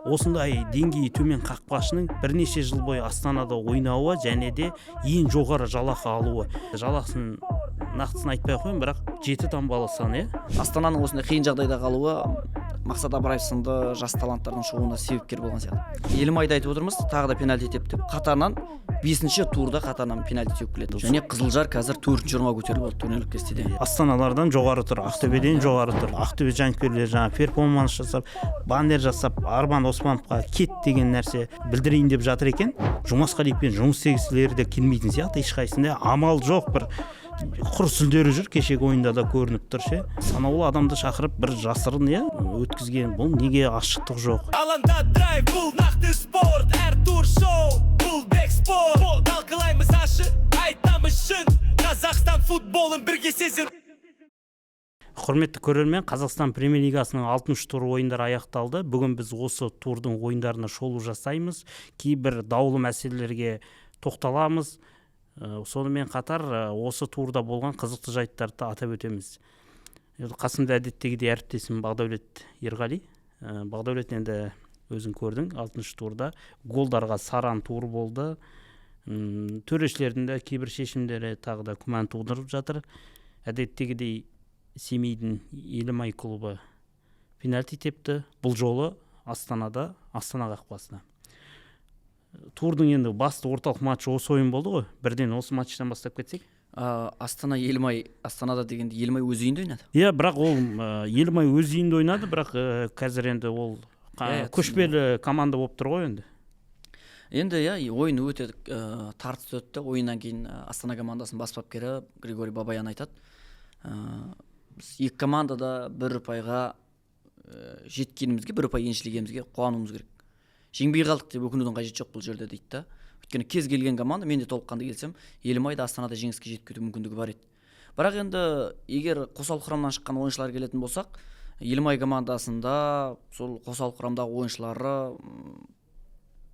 осындай деңгейі төмен қақпашының бірнеше жыл бойы Астанада ойнауы және де ең жоғары жалақы алуы. Жалақысын нақтысын айтпай ақ қояйын, бірақ 7 таңбалы сан, Астананың осындай қиын жағдайда қалуы Мақсат Абраев сынды жас таланттардың шығуына себепкер болған сияқты. Елімайды айтып отырмыз, тағы да пенальти тепті. Қатарынан 5-ші турда қатарынан пенальти теуіп келеді. Және Қызылжар қазір 4-ші орынға көтеріліп алды турнирлік кестеде. Астаналардан жоғары тұр, Ақтөбеден жоғары тұр. Ақтөбе жанкүйерлері жаңа перформанс жасап, баннер жасап, Арман Оспановқа кет деген нәрсе білдірейін деп жатыр екен. Жұмасқалиевпен жұмыс істегісілері де келмейтін сияқты, ешқайсында амал жоқ, бір құр сүлдері жүр, кешегі ойында да көрініп тұр ше. Санаулы адамды шақырып бір жасырын өткізген, бұл неге ашықтық жоқ? Аланда драйв, бұл нақты спорт, әр тур шоу, бұл бек спорт. Талқылаймыз ашық, айтамыз шын, Қазақстан футболын бірге сезін. Құрметті көрермен, Қазақстан Премьер-лигасының 60 тур ойындары аяқталды. Бүгін біз осы турдың ойындарына шолу жасаймыз, кейбір даулы мәселелерге тоқталамыз. Сонымен қатар осы турда болған қызықты жайттарды атап өтеміз. Қасымда әдеттегідей әріптесім Бағдәулет Ерғали. Бағдәулет, енді өзің көрдің, 60 турда голдарға саран тур болды. Төрешілердің де кейбір шешімдері тағы да күмән тудырып жатыр. Әдеттегідей Семейдің Елімай клубы пенальти тепті. Бұл жолы Астанада, Астана қақпасына. Турдың енді басты орталық матчы осы ойын болды ғой. Бірден осы матчтан бастап кетсек. Астана Елімай, Астанада дегенде Елімай өз үйінде ойнады. Бірақ ол Елімай өз үйінде ойнады, бірақ қазір енді ол көшпелі команда болып тұр ғой енді. Енді ойын өте тартысты өтті. Ойыннан кейін Астана командасының бас бапкері Григорий Бабаян айтады. Екі командада бір ұпайға жеткенімізге, бір ұпай еншілегенімізге қуануымыз керек. Жеңбей қалдық деп өкінудің қажеті жоқ бұл жерде дейді да. Өйткені кез келген команда, мен де толыққанды келсем, Елімайда Астанада жеңіске жетіп кету мүмкіндігі бар еді. Бірақ енді егер қосалқы құрамнан шыққан ойыншылар келетін болсақ, Елімай командасында сол қосалқы құрамдағы ойыншылары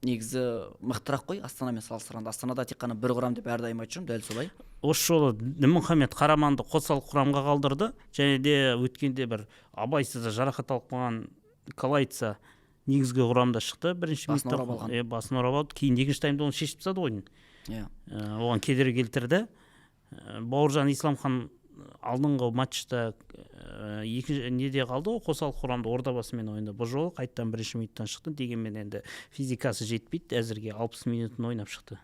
негізі мықтырақ қой Астанамен салыстырғанда. Астанада тек қана бір құрам деп әрдайым айтып жүрмін, дәл солай. Осы жолы Дінмұхамед Қараманды қосалқы құрамға қалдырды, және де өткенде бір абайсыз жарақат алып қалған Калайца негізгі құрамда шықты. Бірінші минутта басын орап алды. Кейін екінші таймда оны шешіп тастады ойын. Оған кедергі келтірді. Бауыржан Исламхан алдыңғы матчта неде қалды, қосалқы құрамда ордабасымен ойнады. Бұл жолы қайттан бірінші минуттан шықты, дегенмен енді физикасы жетпейді, әзірге 60 минутын ойнап шықты.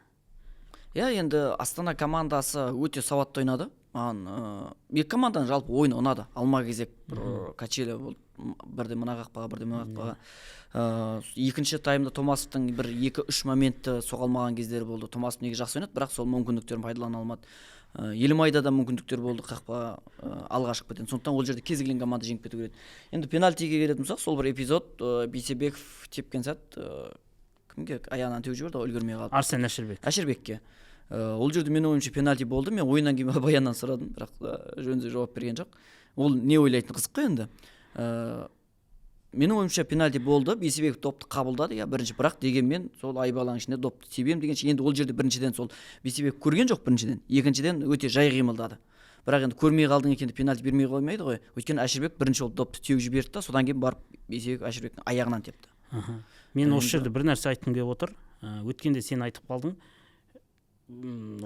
Енді Астана командасы өте сауатты ойнады. Екі команданың жалпы ойыны ұнады. Алма кезек качелі болды. Бірде мына қақпаға, бірде мына қақпаға. Екінші таймда Томасовтың бір 2-3 моментті соғалмаған кездері болды. Томасов неге жақсы ойнады, бірақ сол мүмкіндіктерін пайдалана алмады. Елімайда да мүмкіндіктер болды, қақпа алға шығып кеткен. Сондықтан ол жерде кез келген команда жеңіп кету керек. Енді пенальтиге келетін болсақ, сол бір эпизод Бейсебеков тепкен сәт кімге аяғынан теуіп жіберді, үлгермей қалды. Арсен Әшірбекке. Ол жерде мен ойымша пенальти болды. Мен ойыннан кейін Баяннан сұрадым, бірақ жөнді жауап берген жоқ. Ол не ойлайтын қызық қой енді. Менің ойымша пенальти болды. Бейсебеков допты қабылдады, бірінші, бірақ дегенмен сол айбалаң ішінде допты себем дегенше, енді ол жерде біріншіден сол Бейсебеков көрген жоқ біріншіден. Екіншіден өте жай қимылдады. Бірақ енді көрмей қалдың екенде пенальти бермей қоймайды ғой. Өйткені Әшірбек бірінші ол допты теуіп жіберді да, содан кейін барып Бейсебеков Әшірбектің аяғынан тепті. Мен осы жерде бір нәрсе айтқым келіп отыр. Өткенде сен айтып қалдың.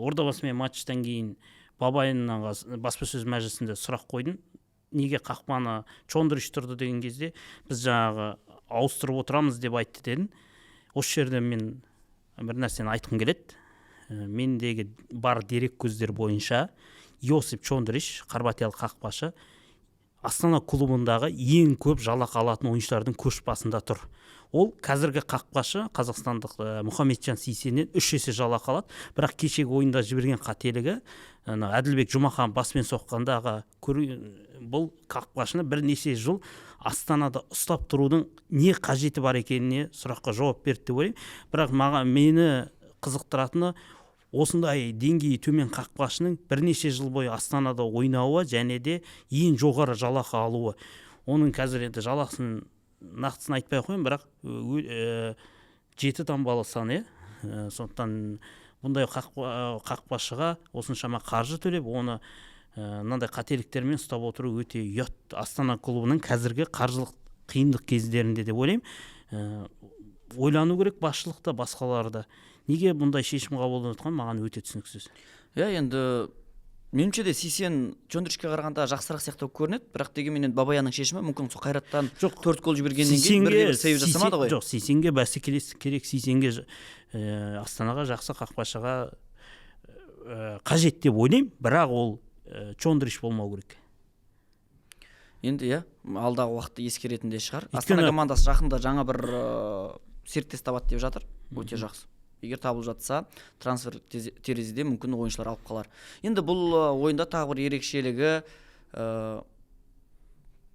Ордабасымен матчтан кейін Бабаяннан баспасөз мәжілісінде сұрақ қойдың. Неге қақпаны Чондрич тұрды деген кезде біз жаңағы ауыстырып отырамыз деп айтты дедің. Осы жерде мен бір нәрсені айтқым келеді. Мендегі бар дерек көздер бойынша Йосип Чондрич, хорватиялық қақпашы, Астана клубындағы ең көп жалақы алатын ойыншылардың көш басында тұр. Ол қазіргі қақпашы қазақстандық Мұхамеджан Сейсеннен 3 есе жалақы алады. Бірақ кешегі ойында жіберген қателігі Әділбек Жұмахан баспен соққандағы бұл қақпашыны бірнеше жыл Астанада ұстап тұрудың не қажеті бар екеніне сұраққа жауап берді деп ойлаймын. Бірақ мені қызықтыратыны осындай деңгейі төмен қақпашының бірнеше жыл бойы Астанада ойнауы және де ең жоғары жалақы алуы. Оның қазір енді жалақысын нақтысын айтпай қойын, бірақ 7 таңбалы сан. Сондықтан бұндай қақпашыға осыншама қаржы төлеп, оны мынандай қателіктермен ұстап отыру өте ұят. Астана клубының қазіргі қаржылық қиындық кездерінде деп ойлаймын. ойлану керек басшылық та басқалар да. Неге бұндай шешім қабылданып жатқаны маған өте түсініксіз. Енді меніңше де Сейсен Чондыричке қарағанда жақсырақ сияқты көрінеді, бірақ дегенмен Бабаяның шешімі мүмкін сол Қайраттан 4 гол жібергеннен кейін бір сейв жасамады ғой. Жоқ, Сейсенге бәсекелестік керек, Сейсенге Астанаға жақсы қақпашыға қажет деп ойлаймын, бірақ ол Чондрич болмау керек. Енді алдағы уақытты ескеретін де шығар. Астана командасы жақында жаңа бір серіктес табады деп жатыр, өте жақсы. Егер табылып жатса, трансфер терезеде мүмкін ойыншылар алып қалар. Енді бұл ойында тағы бір ерекшелігі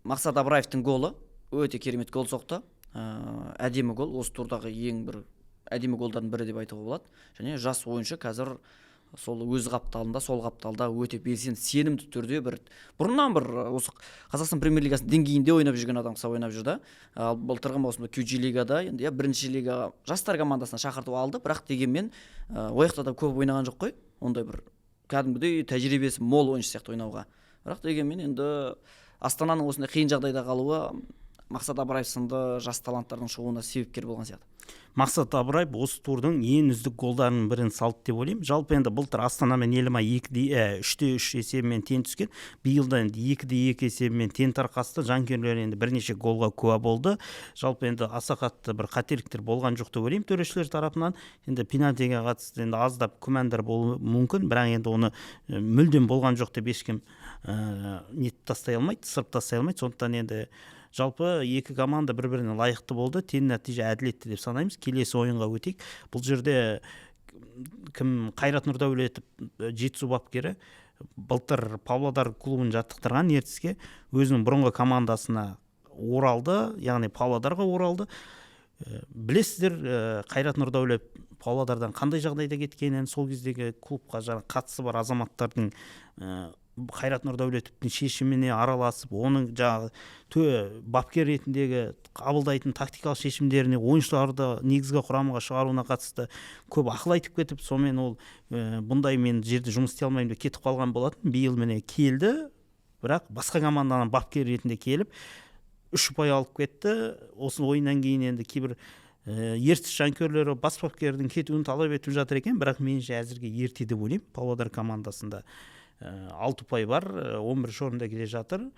Мақсат Абраевтың голы, өте керемет гол соқты. Әдемі гол, осы турдағы ең бір әдемі голдардың бірі деп айтуға болады. Және жас ойыншы қазір сол өз қапталында, сол қапталда өте белсенді, сенімді түрде бұрыннан бір осы Қазақстан премьер-лигасының деңгейінде ойнап жүрген адам қыса ойнап жүрді. Ал былтырғы маусымда QG лигада, енді бірінші лигаға жастар командасына шақыртып алды, бірақ дегенмен ояқта да көп ойнаған жоқ қой. Ондай бір кәдімгідей тәжірибесі мол ойыншы сияқты ойнауға. Бірақ дегенмен енді Астананың осындай қиын жағдайда қалуы Мақсат Абраев сынды жас таланттардың шығуына себепкер болған сияқты. Мақсат Абраев осы турдың ең үздік голдарының бірін салды деп ойлаймын. Жалпы енді былтыр Астанамен Елімай 3-3 есебімен тең түскен. Биылда енді 2-2 есебімен тең тарқасты. Жанкүйерлер енді бірнеше голға куә болды. Жалпы енді аса қатты бір қателіктер болған жоқ деп ойлаймын төрешілер тарапынан. Енді пенальтиге қатысты енді аздап күмәндар болуы мүмкін, бірақ енді оны мүлдем болған жоқ деп ешкім нетіп тастай алмайды, сырып тастай алмайды. Сондықтан енді жалпы екі команда бір-біріне лайықты болды, тең нәтиже әділетті деп санаймыз. Келесі ойынға өтейік. Бұл жерде кім Қайрат Нұрдәулетов, жетісу бапкері, былтыр Павлодар клубын жаттықтырған ертіске өзінің бұрынғы командасына оралды, яғни Павлодарға оралды. Білесіздер, Қайрат Нұрдәулетов Павлодардан қандай жағдайда кеткенін, сол кездегі клубқа қатысы бар азаматтардың Қайрат Нұрдәулетовтың шешіміне араласып, оның бапкер ретіндегі қабылдайтын тактикалық шешімдеріне, ойыншыларды негізгі құрамға шығаруына қатысты көп ақыл айтып кетіп, сонымен ол бұндай мен жерде жұмыс істей алмаймын деп кетіп қалған болатын. Биыл міне келді, бірақ басқа команданың бапкер ретінде келіп 3 ұпай алып кетті. Осы ойыннан кейін енді кейбір ертіс жанкүйерлері бас бапкердің кетуін талап етіп жатыр екен, бірақ меніңше әзірге ерте деп ойлаймын. Павлодар командасында 6 ұпай бар, 11 орында келе жатыр.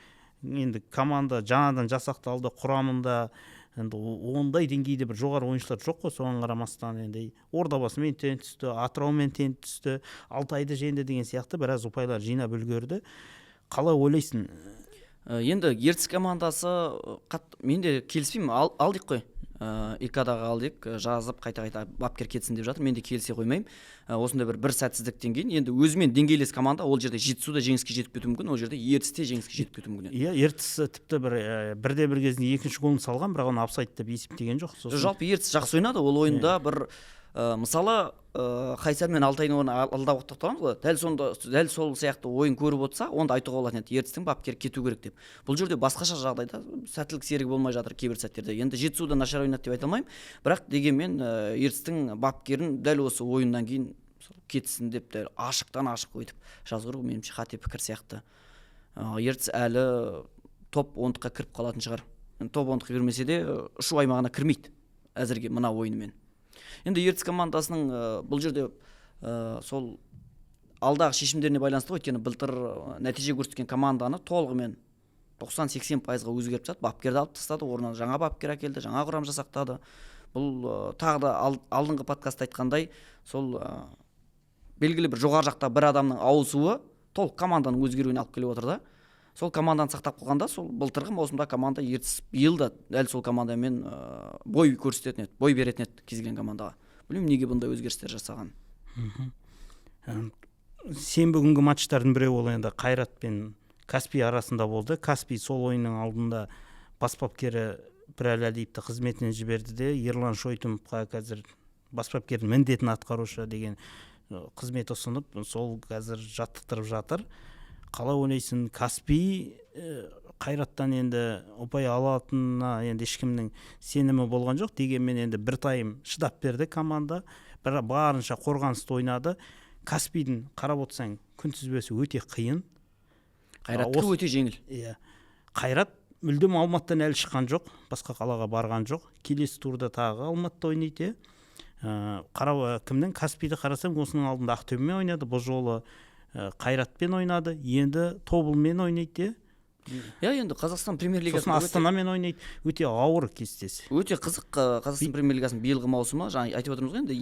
Енді команда жаңадан жасақталды, құрамында енді ондай деңгейде бір жоғары ойыншылар жоқ қой. Соған қарамастан енді Ордабасымен тең түсті, Атыраумен тең түсті, Алтайды жеңді деген сияқты біраз ұпайлар жинап үлгерді. Қалай ойлайсың? Енді ертіс командасы мен де келіспеймін, алдық қой. ИК-дағы алдық, жазып қайта бапкер кетсін деп жатыр. Мен де келісе қоймаймын. Осындай бір сәтсіздіктен кейін енді өзімен деңгейлес команда ол жерде жетісуда жеңіске жетіп кетуі мүмкін, ол жерде ертісте жеңіске жетіп кетуі мүмкін. Иә, ертіс тіпті бірде-бір кезінде екінші голын салған, бірақ оны офсайд деп есептеген жоқ. Жалпы ертіс жақсы ойнады, ол ойында бір мысалы Қайсар мен Алтайдың орнына алдап тоқтағанбыз ғой. Дәл сол сияқты ойын көріп отырса, онда айтуға болатын еді, ертістің бапкері кету керек деп. Бұл жерде басқаша жағдайда сәттілік серігі болмай жатыр кейбір сәттерде. Енді жетісуда нашар ойнады деп айта алмаймын, бірақ дегенмен ертістің бапкерін дәл осы ойыннан кейін кетсін деп дәл ашықтан ашық өйтіп жазғыру меніңше қате пікір сияқты. Ертіс әлі топ 10-ға кіріп қалатын шығар. Топ 10-ға кірмесе де ұшу аймағына кірмейді әзірге мына ойынымен. Енді ертіс командасының бұл жерде сол алдағы шешімдеріне байланысты, өйткені былтыр нәтиже көрсеткен команданы толығымен 90-80% өзгеріп тастады, бапкерді алып тастады, орнына жаңа бапкер әкелді, жаңа құрам жасақтады. Бұл тағы да алдыңғы подкастта айтқандай, сол белгілі бір жоғары жақта бір адамның ауысуы толық команданың өзгеруіне алып келіп отыр да. Сол команданы сақтап қалғанда, сол былтырғы маусымда команда ертіс биылда дәл сол командамен бой көрсететін еді, бой беретін еді кез келген командаға. Білмеймін неге бұндай өзгерістер жасаған. Сенбі күнгі матчтардың бірі ол енді Қайрат пен Каспий арасында болды. Каспий сол ойынның алдында бас бапкері Пірәлиевті қызметінен жіберді де, Ерлан Шойтымовқа қазір бас бапкердің міндетін атқарушы деген қызмет ұсынып, сол қазір жаттықтырып жатыр. Қалай ойлайсың, Каспий Қайраттан енді ұпай алатынына енді ешкімнің сенімі болған жоқ, дегенмен енді бір тайым шыдап берді команда, барынша қорғанысты ойнады. Каспийдің қарап отырсаң күнтізбесі өте қиын, Қайраттікі өте жеңіл. Иә, Қайрат мүлдем Алматыдан әлі шыққан жоқ, басқа қалаға барған жоқ. Келесі турда тағы Алматыда ойнайды. Кімнің Каспийді қарасам, осының алдында Ақтөбемен ойнады, бұл жолы Қайратпен ойнады, енді Тобылмен ойнайды. Енді Қазақстан премьер-лигасы сосын Астанамен ойнайды. Өте ауыр кестесі. Өте қызық Қазақстан премьер-лигасының биылғы маусымы. Жаңа айтып отырмыз ғой, енді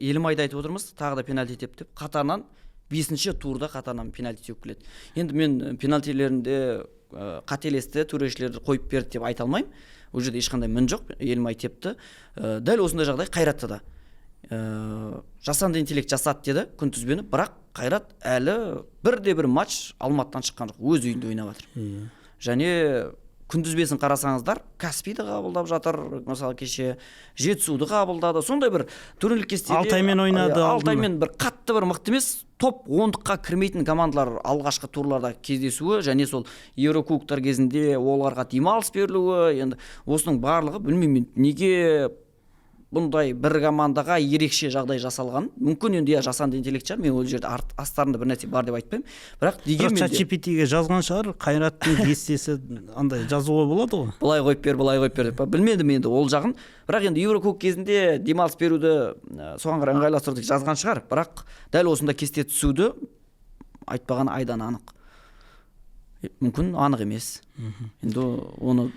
Елімайда айтып отырмыз, тағы да пенальти тепті деп. Қатарынан 5-ші турда қатарынан пенальти теуіп келеді. Енді мен пенальтилерінде қателесті, төрешілерді қойып берді деп айта алмаймын. Ол жерде ешқандай мін жоқ. Елімай тепті. Дәл осындай жағдай Қайратта да. Жасанды интеллект жасады деді күнтізбені, бірақ Қайрат әлі бір матч Алматыдан шыққан жоқ, өз үйінде ойнап жатыр. Және күнтізбесін қарасаңыздар, Каспийді қабылдап жатыр, мысалы кеше Жетісуды қабылдады. Сондай бір турнирлік кестеде Алтаймен ойнады. Алтаймен бір қатты бір мықты емес, топ 10-қа кірмейтін командалар алғашқы турларда кездесуі, және сол Еврокубоктар кезінде оларға демалыс берілуі, енді осының барлығы білмеймін неге бұндай бір командаға ерекше жағдай жасалған. Мүмкін енді жасанды интеллект шығар, мен ол жерде астарында бір нәрсе бар деп айтпаймын. Бірақ дегенмен де ChatGPT-ге жазған шығар, Қайраттың кестесі андай жазуға болады ғой. Былай қойып бер деп. Білмедім енді ол жағын. Бірақ енді Еврокубок кезінде демалыс беруді соған қарай ыңғайластыруды жазған шығар. Бірақ дәл осында кесте түсуді айтпаған айдан анық. Мүмкін анық емес. Енді оны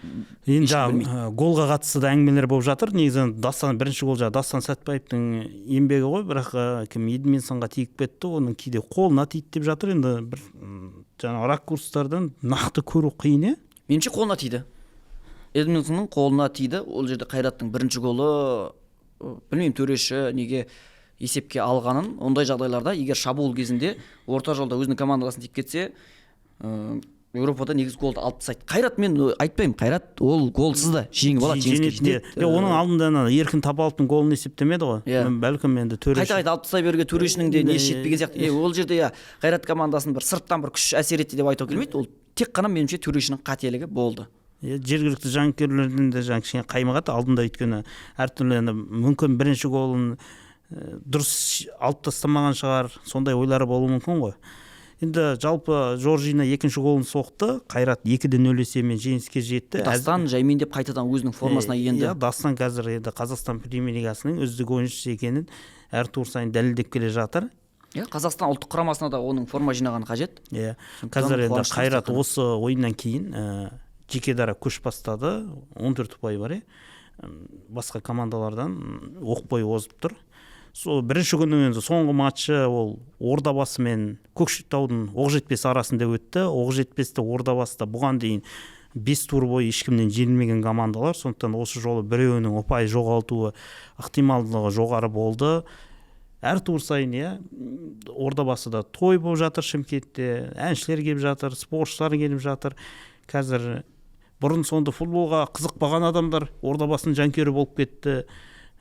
голға қатысты да әңгімелер болып жатыр. Негізі бірінші гол Дастан Сәтбаевтың еңбегі ғой, бірақ кім Эдминсонға тиіп кетті, оның кейде қолына тиді деп жатыр. Енді бір жаңағы ракурстардан нақты көру қиын. Меніңше қолына тиді. Эдминсонның қолына тиді. Ол жерде Қайраттың бірінші голы, білмеймін төреші неге есепке алғанын. Ондай жағдайларда егер шабуыл кезінде орта жолда өзінің командасын тиіп кетсе, Еуропада негізгі голды алып тастайды. Қайрат, мен айтпаймын, Қайрат ол голсыз да жеңіп алады, жеңіске жетеді. Оның алдында Еркін Табаловтың голын есептемеді ғой. Бәлкім енді төреші қайта алып тастай беруге төрешінің де несі жетпеген сияқты. Ол жерде Қайрат командасын бір сырттан бір күш әсер етті деп айту келмейді. Ол тек қана меніңше төрешінің қателігі болды. Жергілікті жанкүйерлерден де кішкене қаймығады алдында, өйткені әртүрлі мүмкін бірінші голын дұрыс алып тастамаған шығар, сондай ойлары болуы мүмкін ғой. Енді жалпы Жоржина екінші голын соқты, Қайрат 2-0 есебімен жеңіске жетті. Дастан жаймен деп қайтадан өзінің формасына енді. Дастан қазір енді Қазақстан премьер-лигасының үздік ойыншысы екенін әр тур сайын дәлелдеп келе жатыр. Қазақстан ұлттық құрамасына да оның форма жинаған қажет. Қазір енді Қайрат осы ойыннан кейін жеке дара көш бастады, 14 ұпай бар. Басқа командалардан оқпай озып тұр. Сол бірінші күннің енді соңғы матчы ол Ордабасы мен Көкшетаудың Оқжетпес арасында өтті. Оқжетпесті Ордабасыда бұған дейін 5 тур бойы ешкімнен жеңілмеген командалар, сондықтан осы жолы біреуінің ұпай жоғалтуы ықтималдығы жоғары болды. Әр тур сайын Ордабасыда той болып жатыр, Шымкентте әншілер келіп жатыр, спортшылар келіп жатыр. Қазір бұрын сонды футболға қызықпаған адамдар Ордабасының жанкүйері болып кетті.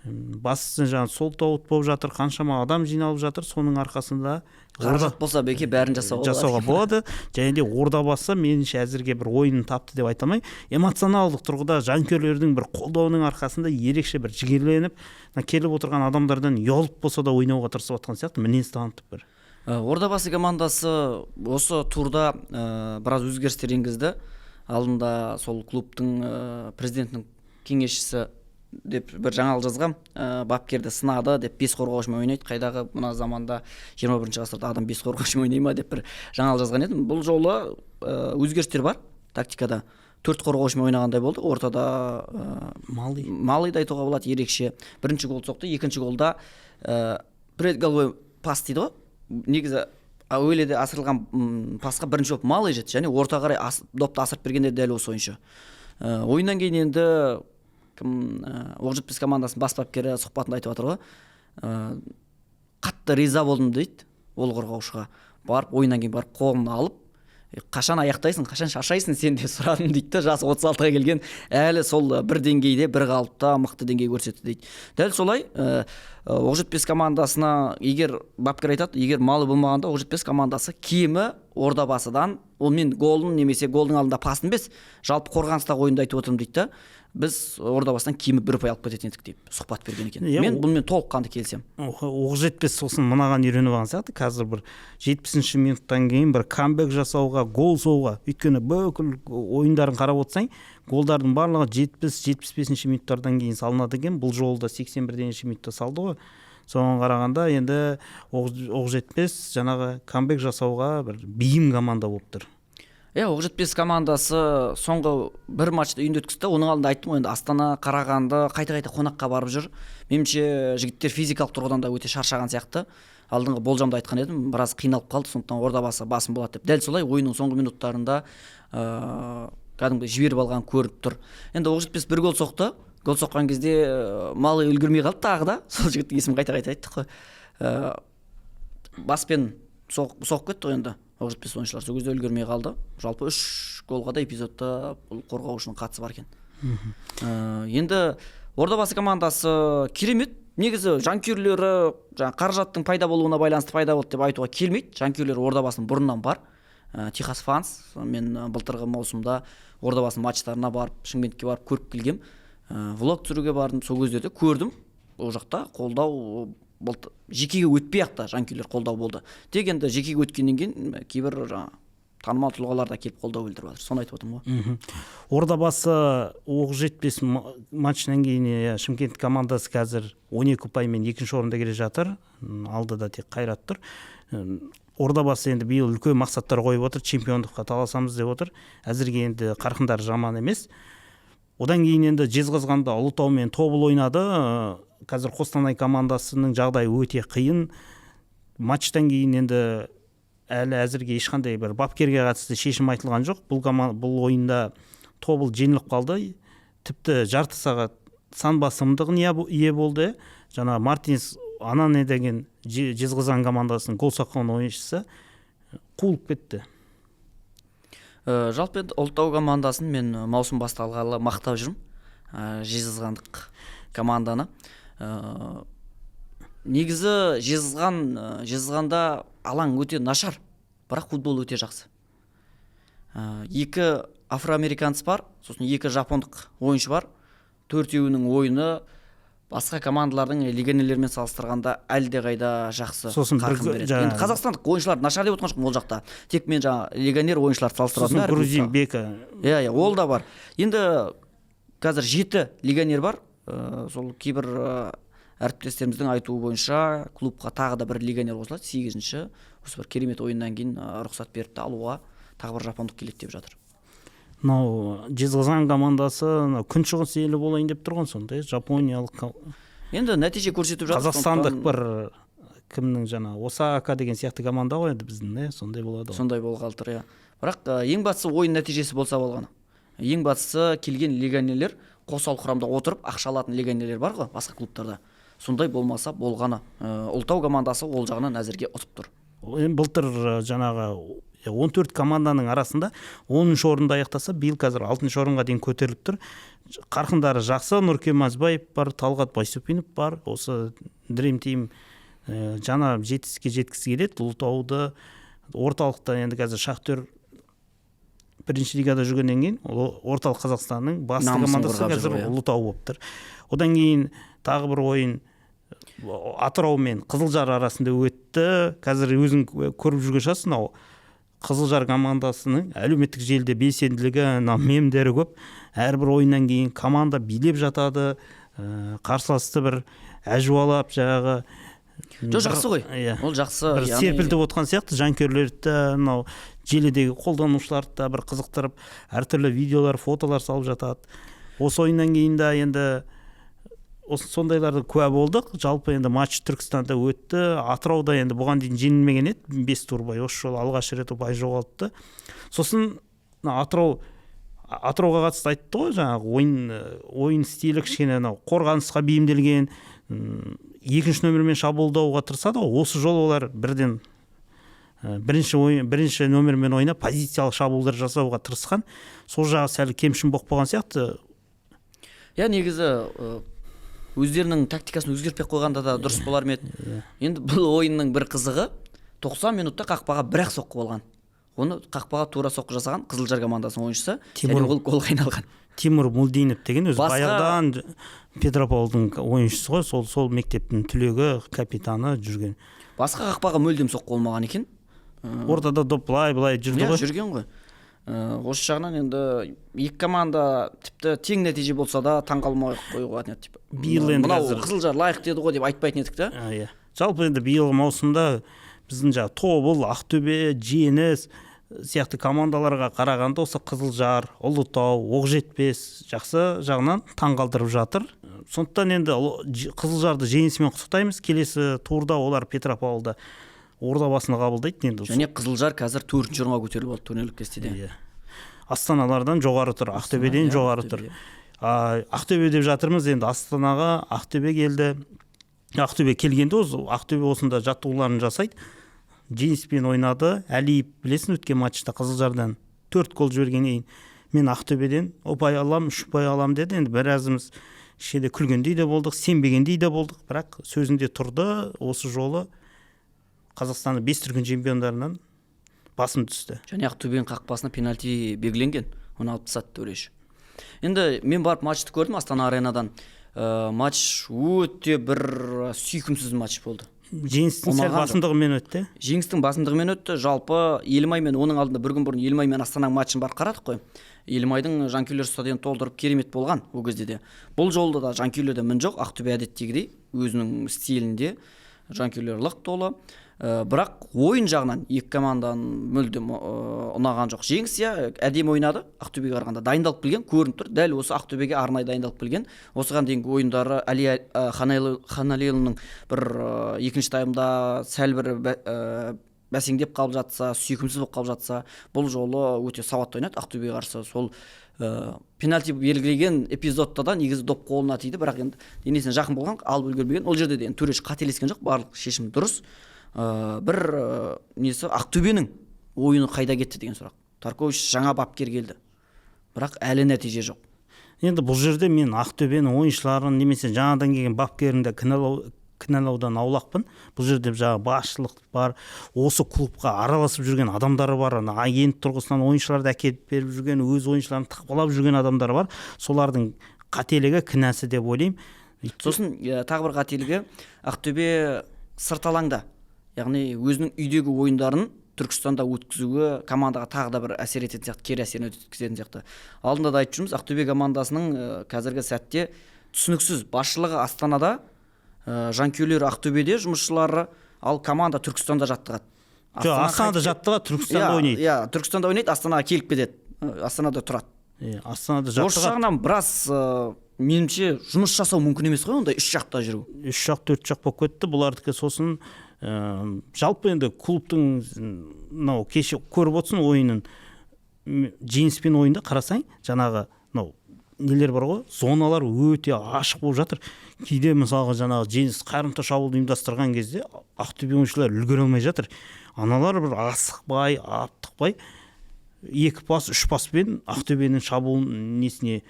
Бастысы сол тауыт болып жатыр, қаншама адам жиналып жатыр. Соның арқасында қаражат болса беке бәрін жасауға болады. Және де Ордабасы меніңше әзірге бір ойынын тапты деп айта алмаймын. Эмоционалдық тұрғыда жанкүйерлердің бір қолдауының арқасында ерекше бір жігерленіп, келіп отырған адамдардан ұялып болса да ойнауға тырысып жатқан сияқты мінез танытып бір. Ордабасы командасы осы турда біраз өзгерістер енгізді. Алдында сол клубтың президентінің кеңесшісі деп бір жаңалық жазған, бапкерді сынады деп 5 қорғаушымен ойнайды. Қайдағы мына заманда 21 ғасырда адам 5 қорғаушымен ойнай ма деп бір жаңалық жазған едім. Бұл жолы өзгерістер бар тактикада. 4 қорғаушымен ойнағандай болды. Ортада Малыйды айтуға болады ерекше. Бірінші гол соқты, екінші голда предголовой пас дейді ғой. Негізі әуелде асырылған пасқа бірінші болып Малый жетті, және орта қарай допты асырып бергенде дәл осы ойыншы. Ойыннан кейін енді Оқжетпес командасын бас бапкері сұхбатында айтып жатыр ғой. Қатты риза болдым дейді ол қорғаушыға. Барып ойыннан кейін барып қолын алып, қашан аяқтайсың, қашан шаршайсың сен деп сұрадым дейді. Жасы 36-ға келген, әлі сол бір деңгейде, бір қалыпта мықты деңгей көрсетті дейді. Дәл солай Оқжетпес командасына егер бапкер айтады, егер Малы болмағанда Оқжетпес командасы кемі Ордабасыдан, ол мен голдың немесе голдың алдында пасын емес, жалпы қорғаныстағы ойынды айтып отырмын дейді да. Біз Ордабасыдан кемі 1 ұпай алып кететін едік деп сұхбат берген екен. Мен бұнымен толыққанды келісемін. Оқ жетпес сосын мынаған үйреніп алған сияқты. Қазір бір 70-ші минуттан кейін бір камбэк жасауға, гол соғуға, өйткені бүкіл ойындарын қарап отырсаң, голдардың барлығы 70-75-ші минуттардан кейін салынады екен. Бұл жолы да 81-ші минутта салды ғой. Соған қарағанда енді оқ жетпес жаңағы камбэк жасауға бір бейім команда болып тұр. Оқ жетпес командасы соңғы бір матчты үйінде өткізді. Оның алдында айттым ғой, енді Астана, Қарағанды қайта-қайта қонаққа барып жүр. Меніңше жігіттер физикалық тұрғыдан да өте шаршаған сияқты. Алдыңғы болжамда айтқан едім, біраз қиналып қалды, сондықтан Ордабасы басым болады деп. Дәл солай ойынның соңғы минуттарында кәдімгі жіберіп алған көрініп тұр. Енді оқ жетпес 1 гол соқты. Гол соққан кезде Малы үлгермей қалды тағы да. Сол жігіттің есімін қайта-қайта айттық қой. Баспен соғып кетті ғой енді. Оқ жетпес ойыншылар сол кезде үлгермей қалды. Жалпы 3 голға да эпизодта бұл қорғаушының қатысы бар екен. Енді Ордабасы командасы керемет. Негізі жанкүйерлері қаражаттың пайда болуына байланысты пайда болды деп айтуға келмейді. Жанкүйерлері Ордабасының бұрыннан бар. Техас Фанс. Мен былтырғы маусымда Ордабасының матчтарына барып, Шымкентке барып көріп келгем. Влог түсіруге бардым, сол кездерде көрдім. Ол жақта қолдау жекеге өтпей-ақ та жанкүйерлер қолдау болды. Тек енді жекеге өткеннен кейін кейбір танымал тұлғалар да келіп қолдау білдіріп жатыр. Соны айтып отырмын ғой. Ордабасы оқ жетпес матчынан кейін Шымкент командасы қазір 12 ұпаймен 2-ші орында келе жатыр. Алдыда тек Қайрат тұр. Ордабасы енді биыл үлкен мақсаттар қойып отыр, чемпиондыққа таласамыз деп отыр. Әзірге енді қарқындары жаман емес. Одан кейін енді Жезқазғанда Ұлытаумен Тобыл ойнады. Қазір Қостанай командасының жағдайы өте қиын. Матчтан кейін енді әлі әзірге ешқандай бір бапкерге қатысты шешім айтылған жоқ. Бұл ойында Тобыл жеңіліп қалды. Тіпті жарты сағат сан басымдығын ие болды. Жаңа Мартинс Анане деген Жезқазған командасының гол соққан ойыншысы қуылып кетті. Жалпы Ұлытау командасын мен маусым басталғалы мақтап жүрмін. Жезқазғандық команданы. Негізі Жезқазғанда алаң өте нашар, бірақ футбол өте жақсы. 2 афроамериканец бар, сосын 2 жапондық ойыншы бар. 4-еуінің ойыны басқа командалардың легионерлермен салыстырғанда әлде қайда жақсы. Сосын енді қазақстандық ойыншылар нашар деп отырған жоқпын ол жақта. Тек мен жаңа легионер ойыншыларды салыстыратын. Сосын грузин Бека. Ол да бар. Енді қазір 7 легионер бар. Сол кейбір әріптестеріміздің айтуы бойынша клубқа тағы да бір легионер қосылады. 8-ші осы бір керемет ойыннан кейін рұқсат беріпті алуға, тағы бір жапондық келеді деп жатыр. Жезқазған командасы күншығыс елі болайын деп тұрған сондай жапониялық. Енді нәтиже көрсетіп жатыр. Қазақстандық бір кімнің жаңа Осака деген сияқты команда ғой енді біздің, сондай болады. Сондай болғалы тұр, Бірақ ең бастысы ойын нәтижесі болса болғаны. Ең бастысы келген легионерлер қосал құрамда отырып ақша алатын легионерлер бар ғой басқа клубтарда. Сондай болмаса болғаны. Ұлытау командасы ол жағынан әзірге ұтып тұр. Былтыр жаңағы 14 команданың арасында 10-ші орында аяқтаса, биыл қазір 6-ші орынға дейін көтеріліп тұр. Қарқындары жақсы. Нұркен Мазбаев бар, Талғат Байсупинов бар. Осы Dream Team жаңа жетістікке жеткісі келеді. Ұлытауды орталықта енді қазір Шахтер бірінші лигада жүргеннен кейін орталық Қазақстанның басты командасы қазір Ұлытау болып тұр. Одан кейін тағы бір ойын Атырау мен Қызылжар арасында өтті. Қазір өзің көріп жүрген шығарсың, Қызылжар командасының әлеуметтік желіде белсенділігі, мемдері көп. Әрбір ойыннан кейін команда билеп жатады, қарсыласты бір әжуалап жаңағы. Жақсы ғой. Ол жақсы. Бір серпілтіп отқан сияқты жанкүйерлерді, желідегі қолданушыларды да бір қызықтырып, әртүрлі видеолар, фотолар салып жатады. Осы ойыннан кейін де енді сондайларды куә болдық. Жалпы енді матч Түркістанда өтті. Атырауда енді бұған дейін жеңілмеген еді. 5 тур бай осы жолы алғаш рет ұпай жоғалтты. Сосын Атырауға қатысты айтты ғой, жаңағы ойын стилі кішкене қорғанысқа бейімделген, 2-ші нөмірмен шабуылдауға тырысады ғой. Осы жолы олар бірден бірінші нөмірмен ойнап позициялық шабуылдар жасауға тырысқан. Сол жағы сәл кемшін болып қалған сияқты. Негізі өздерінің тактикасын өзгертпей қойғанда да дұрыс болар ма еді. Енді бұл ойынның бір қызығы 90 минутта қақпаға бір-ақ соққы болған. оны қақпаға тура соққы жасаған Қызылжар командасының ойыншысы Тимур. ол голға айналған. Тимур Мулдинов деген өзі Басқа- баяғыдан Петрополдың ойыншысы ғой, сол мектептің түлегі, капитаны жүрген. Басқа қақпаға мүлдем соққы болмаған екен. Ортада доп былай жүрді Иә, ғой. жүрген ғой. Осы жағынан енді екі команда тіпті тең нәтиже болса да таңғалмай қоюға болатын еді. Биыл енді мынау қазір- Қызылжар лайық деді ғой деп айтпайтын едік та. Иә. Жалпы енді биылғы маусымда біздің жаңағы Тобыл, Ақтөбе, Жеңіс сияқты командаларға қарағанда осы Қызылжар, Ұлытау, Оқжетпес жақсы жағынан таңғалдырып жатыр. Сондықтан енді Қызылжарды жеңісімен құттықтаймыз. Келесі турда олар Петропавлда ордабасыны қабылдайды енді. Және Қызылжар қазір 4-ші орынға көтеріліп алды турнирлік кестеде. Иә. Астаналардан жоғары тұр, Ақтөбеден жоғары тұр. Ақтөбе деп жатырмыз, енді Астанаға Ақтөбе келді. Ақтөбе келгенде Ақтөбе осында жаттығуларын жасайды. Жеңіспен ойнады. Әлиев білесің, өткен матчта Қызылжардан 4 гол жібергеннен кейін мен Ақтөбеден ұпай алам, 3 ұпай алам деді. Енді біразымыз ішінде күлгендей де болдық, сенбегендей де болдық, бірақ сөзінде тұрды. Осы жолы Қазақстанның 5 дүркін чемпиондарынан басым түсті. Және Ақтөбенің қақпасына пенальти белгіленген. Оны алып тастады Төреш. Енді мен барып матчты көрдім Астана аренадан. Матч өте бір сүйкімсіз матч болды. Жеңістің сәл басымдығымен өтті. Жеңістің басымдығымен өтті. Жалпы Елімай мен оның алдында бір күн бұрын Елімай мен Астананың матчын барып қарадық қой. Елімайдың жанкүйерлер стадионын толтырып керемет болған ол кезде де. Бұл жолда да жанкүйерлерде мін жоқ. Ақтөбе әдеттегідей өзінің стилінде жанкүйерлер лық толы. Бірақ ойын жағынан екі команданың мүлдем ұнаған жоқ. Жеңіс әдемі ойнады, Ақтөбеге қарағанда дайындалып келген, көрініп тұр. Дәл осы Ақтөбеге арнайы дайындалып келген. Осыған дейінгі ойындары Али Ханалиұлының бір екінші таймда сәл бір бәсеңдеп қалып жатса, сүйкімсіз болып қалып жатса, бұл жолы өте сауатты ойнады Ақтөбеге қарсы. Сол пенальти белгілеген эпизодта да негізі доп қолына тиді, бірақ енді денесіне жақын болған, алып үлгермеген. Ол жерде де Төреш қателескен жоқ, барлық шешім дұрыс. Бір несі Ақтөбенің ойыны қайда кетті деген сұрақ. Таркович жаңа бапкер келді, бірақ әлі нәтиже жоқ. Енді бұл жерде мен Ақтөбенің ойыншыларын немесе жаңадан келген бапкерінде кінәлаудан аулақпын. Бұл жерде жаңа басшылық бар, осы клубқа араласып жүрген адамдары бар, агент тұрғысынан ойыншыларды әкеліп беріп жүрген, өз ойыншыларын тықпалап жүрген адамдар бар. Солардың қателігі, кінәсі деп ойлаймын. Сосын тағы бір қателігі Ақтөбе сырт алаңда, яғни өзінің үйдегі ойындарын Түркістанда өткізуі командаға тағы да бір әсер ететін сияқты, кері әсерін өткізетін сияқты. Алдында да айтып жүрміз, Ақтөбе командасының қазіргі сәтте түсініксіз басшылығы Астанада, жанкүйерлері Ақтөбеде, жұмысшылары, ал команда Түркістанда жаттығады. Жоқ, Астанада жаттығады, Түркістанда ойнайды. Иә, Түркістанда ойнайды, Астанаға келіп кетеді. Астанада тұрады. Астанада Осы жаттығады. жағынан біраз меніңше жұмыс жасау мүмкін емес қой, онда үш жақта жүру. 3 жақ 4 жақ болып кетті. Бұлардікі сосын жалпы енді клубтың мынау кеше көріп отырсың ойынын, жеңіспен ойында қарасаң, жаңағы мынау нелер бар ғой, зоналар өте ашық болып жатыр. Кейде мысалға жаңағы жеңіс қарымта шабуылды ұйымдастырған кезде Ақтөбе ойыншылары үлгере алмай жатыр. Аналар бір асықпай, аптықпай 2 пас, 3 паспен Ақтөбенің шабуылын несіне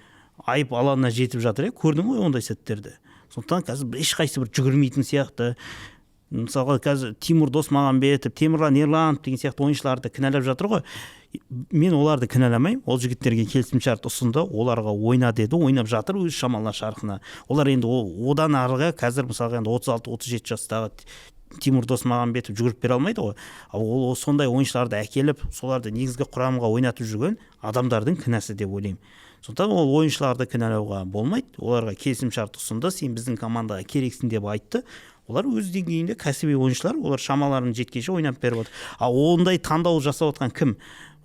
айып алаңына жетіп жатыр. Көрдің ғой ондай сәттерді. Сондықтан қазір ешқайсы бір жүгірмейтін сияқты. Мысалға қазір Тимур Досмағамбетов, Темірлан Ерланов деген сияқты ойыншыларды кінәлап жатыр ғой. Мен оларды кінәламаймын. Ол жігіттерге келісімшарт ұсынды, оларға ойна деді, ойнап жатыр өз шамалар шарқына. Олар енді одан арыға қазір мысалға енді 36-37 жастағы Тимур Досмағамбетов жүгіріп бере алмайды ғой. Ол сондай ойыншыларды әкеліп, соларды негізгі құрамға ойнатып жүрген адамдардың кінәсі деп ойлаймын. Сондықтан ол ойыншыларды кінәлауға болмайды. Оларға келісімшарт ұсынды, сен біздің командаға керексің деп айтты. Олар өз деңгейінде кәсіби ойыншылар, олар шамаларын жеткенше ойнап беріп отыр. Ондай таңдау жасап отқан кім?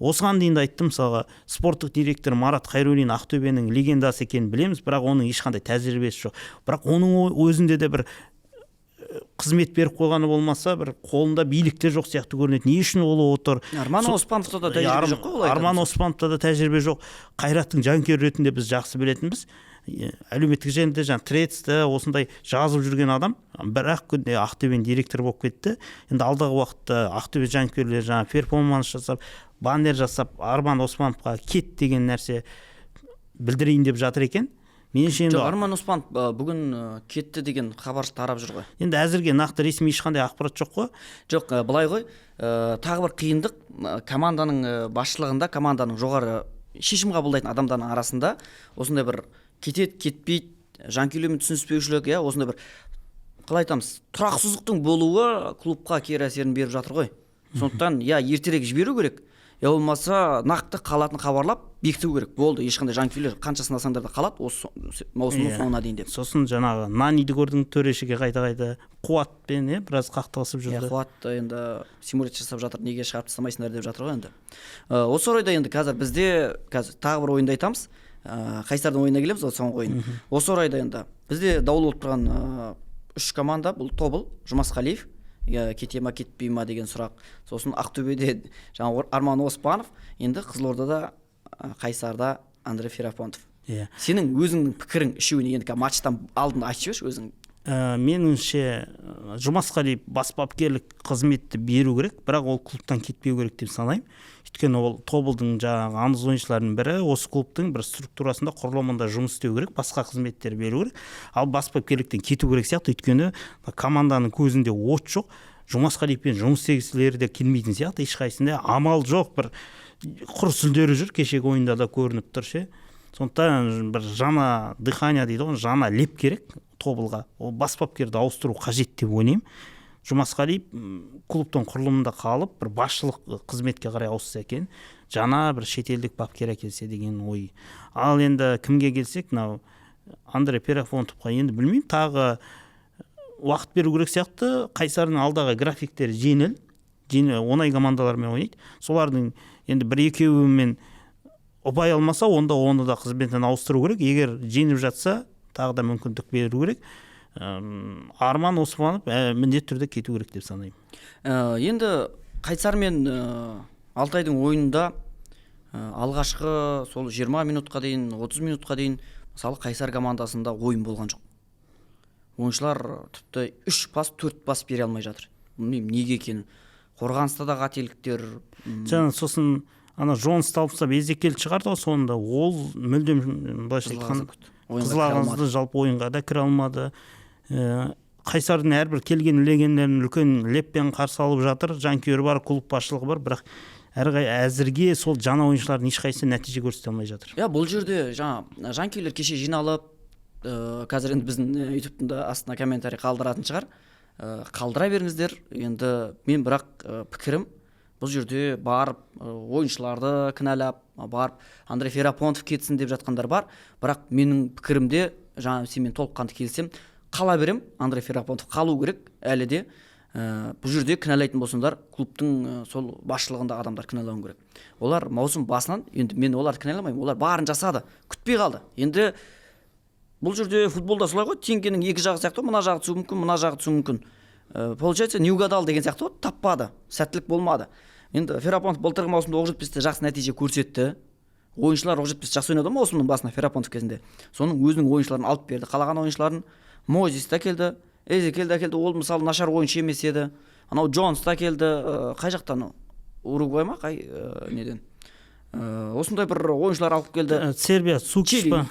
Осыған дейін де айттым, мысалға спорттық директор Марат Хайруллин Ақтөбенің легендасы екенін білеміз, бірақ оның ешқандай тәжірибесі жоқ. Бірақ оның өзінде де бір қызмет беріп қойғаны болмаса, бір қолында билікте жоқ сияқты көрінеді. Не үшін ол отыр? Арман Оспановта да тәжірибе жоқ қой, олай. Арман Оспановта да тәжірибе жоқ. Қайраттың жанкүйері ретінде біз жақсы білетінбіз. Әлеуметтік желіде трецті осындай жазып жүрген адам, бірақ күнде Ақтөбенің директор болып кетті. Енді алдағы уақытта Ақтөбе жанкүйерлері жаңа перформанс жасап, баннер жасап, Арман Оспановқа кет деген нәрсе білдірейін деп жатыр екен. меніңше енді жоқ, Арман Оспанов бүгін кетті деген хабар тарап жүр ғой. енді әзірге нақты ресми ешқандай ақпарат жоқ қой. Жоқ, былай ғой, тағы бір қиындық команданың басшылығында, команданың жоғары шешім қабылдайтын адамдардың арасында осындай бір кетеді, кетпейді, жанкүйерлермен түсініспеушілік, осындай бір, қалай айтамыз, тұрақсыздықтың болуы клубқа кері әсерін беріп жатыр ғой. Сондықтан ертерек жіберу керек, болмаса нақты қалатын хабарлап бекіту керек. Болды, ешқандай жанкүйерлер қанша сынасаңдар да қалады осы маусымның соңына дейін деп. Сосын жаңағы Наниді көрдің, төрешіге қайта Қуатпен біраз қақтығысып жүрді. Қуат енді симулятор жасап жатыр, неге шығарып тастамайсыңдар деп жатыр ғой енді. Осы орайда енді қазір бізде тағы бір ойынды айтамыз. Қайсардың ойынына келеміз, соңғы ойын. Осы орайда енді бізде даулы болып тұрған 3 команда, бұл Тобыл, Жұмасқалиев, кете ма кетпей ма деген сұрақ. Сосын Ақтөбеде жаңа Арман Оспанов, енді Қызылордада Қайсарда Андрей Ферапонтов. Сенің өзіңнің пікірің үшеуіне енді матчтан алдын айтып жіберші өзің. Меніңше Жұмасқалиев бас бапкерлік қызметті беру керек, бірақ ол клубтан кетпеу керек деп санаймын. Өйткені ол Тобылдың жаңағы аңыз ойыншыларының бірі, осы клубтың бір структурасында, құрылымында жұмыс істеу керек, басқа қызметтер беру керек. Ал бас бапкерліктен кету керек сияқты, өйткені команданың көзінде от жоқ. Жұмасқалиевпен жұмыс істегісілері де келмейтін сияқты, ешқайсында амал жоқ, бір құр сүлдері жүр, кешегі ойында да көрініп тұр ше. Сондықтан бір жаңа дыхания дейді ғой, жаңа леп керек Тобылға. Ол бас бапкерді ауыстыру қажет деп ойлаймын. Жұмасқалиев клубтың құрылымында қалып, бір басшылық қызметке қарай ауысса екен, жаңа бір шетелдік бапкер әкелсе деген ой. Ал енді кімге келсек, мынау Андрей Ферапонтовқа енді білмеймін, тағы уақыт беру керек сияқты. Қайсардың алдағы графиктері жеңіл, оңай командалармен ойнайды. Солардың енді бір-екеуімен ұпай алмаса, онда оны да қызметтен ауыстыру керек. Егер жеңіп жатса, тағы да мүмкіндік беру керек. Арман Оспанов міндетті түрде кету керек деп санаймын. Енді Қайсар мен Алтайдың ойынында алғашқы сол 20 минутқа дейін, 30 минутқа дейін мысалы Қайсар командасында ойын болған жоқ. Ойыншылар тіпті 3 пас, 4 пас бере алмай жатыр. Білмеймін неге екенін. Қорғаныста да қателіктер. Сосын ана Джонс талпса Безекел шығарды ғой соңында. Ол мүлдем былайша айтқанда Қызылағазды жалпы ойынға да кіре алмады. Қайсардың әрбір келген легендерін үлкен леппен қарсы алып жатыр. Жанкүйері бар, клуб басшылығы бар, бірақ әзірге сол жаңа ойыншылардың ешқайсысы нәтиже көрсете алмай жатыр. Бұл жерде жаңа жанкүйерлер кеше жиналып, қазір енді біздің YouTube-тың астына комментарий қалдыратын шығар. Қалдыра беріңіздер. Енді мен бірақ пікірім, бұл жерде барып ойыншыларды кінәлап, барып Андрей Ферапонтов кетсін деп жатқандар бар. Бірақ менің пікірімде, жаңа сенімен толыққанды келісем, қала берем, Андрей Ферапонтов қалу керек әлі де. Бұл жерде кінәлайтын болсаңдар, клубтың сол басшылығындағы адамдар кінәлауын керек. Олар маусым басынан, енді мен оларды кінәламаймын, олар барын жасады, күтпей қалды. Енді бұл жерде футболда солай ғой, теңгенің екі жағы сияқты, мына жағы түсуі мүмкін, мына жағы түсуі мүмкін. Получается, не угадал деген сияқты, таппады, сәттілік болмады. Енді Ферапонтов былтырғы маусымда Оқжетпесте жақсы нәтиже көрсетті. Ойыншылар Оқжетпесте жақсы ойнады маусымның басында Ферапонтов кезінде. Соның өзінің ойыншыларын алып берді. Қалаған ойыншыларын Мозис та келді, Эзекел да келді. Ол мысалы нашар ойыншы емес еді. Анау Джонс та келді. Қай жақтан? Уругвай ма? Қай неден? Осындай бір ойыншылар алып келді. Сербия Цукиш па?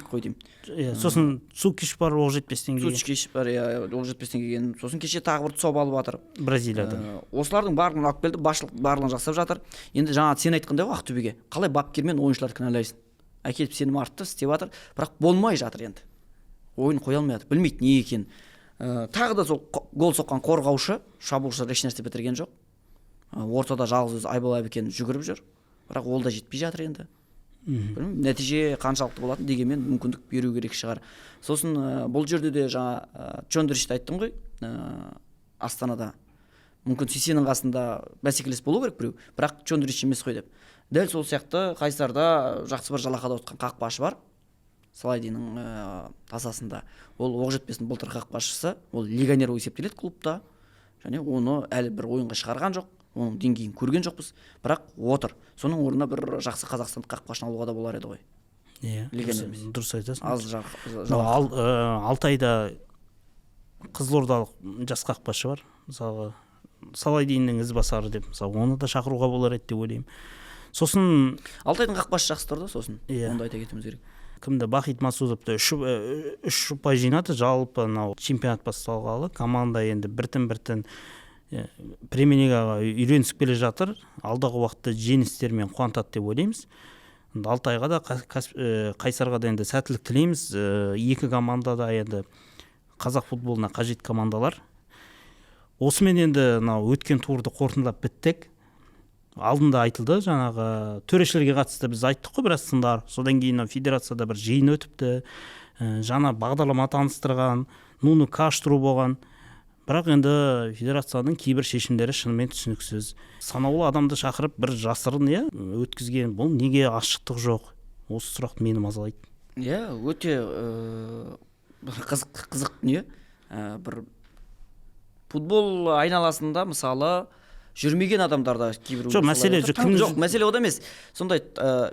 Сосын Цукиш бар Оқжетпестен келген. Цукиш бар, Оқжетпестен келген. Сосын кеше тағы бір Цоб алып жатыр. Бразилиядан. Осылардың барлығын алып келді, басшылық барлығын жасап жатыр. Енді жаңа сен айтқандай ғой Ақтөбеге. Қалай бапкермен ойыншыларды кінәлайсың? Әкеліп сенім артты, істеп жатыр, бірақ болмай жатыр енді. Ойын қоя алмай жатыр, білмейді не екен. Тағы да сол гол соққан қорғаушы, шабуылшы еш нәрсе бітірген жоқ. Ортада жалғыз өзі Айбол Әбікен жүгіріп жүр. Бірақ ол да жетпей жатыр енді. Білмеймін, нәтиже қаншалықты болатын дегенмен мүмкіндік беру керек шығар. Сосын бұл жерде де жаңа Чондырышты айттым ғой, Астанада. Мүмкін Сесенің қасында бәсекелес болу керек біреу, бірақ Чондырыш емес қой деп. Дәл сол сияқты Қайсарда жақсы бір жалақыда отқан қақпашы бар. Салайдинің тасасында. Ол Оқжетпестің былтыр қақпашысы, ол легионер есептеледі клубта. Және оны әлі бір ойынға шығарған жоқ. Оның деңгейін көрген жоқпыз, бірақ отыр. Соның орнына бір жақсы қазақстандық қақпашыны алуға да болар еді ғой. Дұрыс айтасың. Аз Алтайда Қызылордалық жас қақпашы бар. Мысалы Салайдиннің ізбасары деп, мысалы оны да шақыруға болар еді деп ойлаймын. Сосын Алтайдың қақпашы жақсы тұрды, сосын. Онда айта кетуіміз керек. кімді Бахит Масудовты үш ұпай жинады. Жалпы мынау чемпионат басталғалы команда енді біртін премьер-лигаға үйренісіп келе жатыр. Алдағы уақытта жеңістермен қуантады деп ойлаймыз. Алтайға да Қайсарға да енді сәттілік тілейміз. Екі команда да енді қазақ футболына қажет командалар. Осымен енді өткен турды қорытындылап біттік. Алдында айтылды, жаңағы төрешілерге қатысты біз айттық қой біраз сындар. Содан кейін федерацияда бір жиын өтіпті. Жаңа бағдарлама таныстырған, нуны каштыру болған. Бірақ енді федерацияның кейбір шешімдері шынымен түсініксіз. Санаулы адамды шақырып бір жасырын өткізген. Бұл неге ашықтық жоқ? Осы сұрақ мені мазалайды. Өте қызық не? Бір футбол айналасында мысалы жүрмеген адамдарда кейбір мәселе ода емес. Сондай